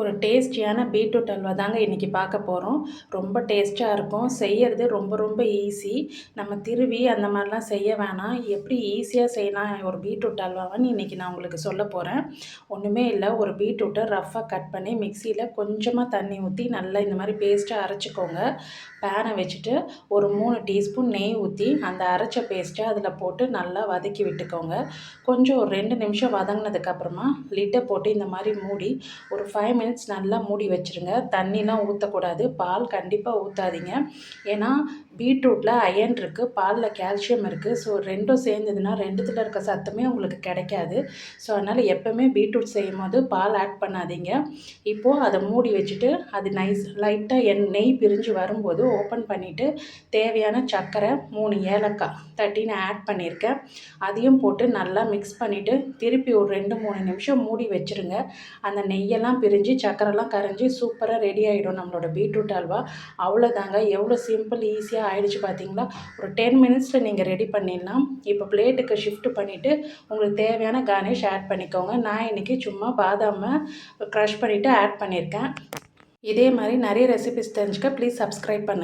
ஒரு டேஸ்டியான பீட்ரூட் அல்வா தாங்க இன்றைக்கி பார்க்க போகிறோம். ரொம்ப டேஸ்ட்டாக இருக்கும். செய்யறது ரொம்ப ரொம்ப ஈஸி. நம்ம திருவி அந்த மாதிரிலாம் செய்ய வேணாம். எப்படி ஈஸியாக செய்யலாம் ஒரு பீட்ரூட் அல்வாவான்னு இன்றைக்கி நான் உங்களுக்கு சொல்ல போகிறேன். ஒன்றுமே இல்லை, ஒரு பீட்ரூட்டை ரஃப்பாக கட் பண்ணி மிக்சியில் கொஞ்சமாக தண்ணி ஊற்றி நல்லா இந்த மாதிரி பேஸ்ட்டாக அரைச்சிக்கோங்க. பேனை வச்சுட்டு ஒரு 3 டீஸ்பூன் நெய் ஊற்றி அந்த அரைச்ச பேஸ்ட்டை அதில் போட்டு நல்லா வதக்கி விட்டுக்கோங்க. கொஞ்சம் ஒரு 2 நிமிஷம் வதங்கினதுக்கப்புறமா லிட்டை போட்டு இந்த மாதிரி மூடி ஒரு 5 மினிட்ஸ் நல்லா மூடி வச்சுருங்க. தண்ணிலாம் ஊற்றக்கூடாது, பால் கண்டிப்பாக ஊற்றாதீங்க. ஏன்னா பீட்ரூட்டில் அயர்ன் இருக்குது, பாலில் கால்சியம் இருக்குது. ஸோ ரெண்டும் சேர்ந்ததுன்னா ரெண்டுத்தில் இருக்க சத்துமே உங்களுக்கு கிடைக்காது. ஸோ அதனால் எப்போவுமே பீட்ரூட் செய்யும் போது பால் ஆட் பண்ணாதீங்க. இப்போது அதை மூடி வச்சுட்டு அது லைட்டாக நெய் பிரிஞ்சு வரும்போது ஓப்பன் பண்ணிவிட்டு தேவையான சர்க்கரை 3 ஏலக்காய் தட்டி நான் ஆட் பண்ணியிருக்கேன். அதையும் போட்டு நல்லா மிக்ஸ் பண்ணிவிட்டு திருப்பி ஒரு 2-3 நிமிஷம் மூடி வச்சுருங்க. அந்த நெய்யெல்லாம் பிரிஞ்சு சர்க்கரைலாம் கரைஞ்சி சூப்பராக ரெடி ஆகிடும் நம்மளோட பீட்ரூட் அல்வா. அவ்வளோதாங்க, எவ்வளோ சிம்பிள் ஈஸியாக ஆகிடுச்சு பார்த்தீங்களா. ஒரு 10 மினிட்ஸில் நீங்கள் ரெடி பண்ணிடலாம். இப்போ பிளேட்டுக்கு ஷிஃப்ட் பண்ணிவிட்டு உங்களுக்கு தேவையான கார்னிஷ் ஆட் பண்ணிக்கோங்க. நான் இன்றைக்கி சும்மா பாதாமை க்ரஷ் பண்ணிவிட்டு ஆட் பண்ணியிருக்கேன். இதே மாதிரி நிறைய ரெசிபிஸ் தெரிஞ்சுக்க ப்ளீஸ் சப்ஸ்கிரைப் பண்ணுங்கள்.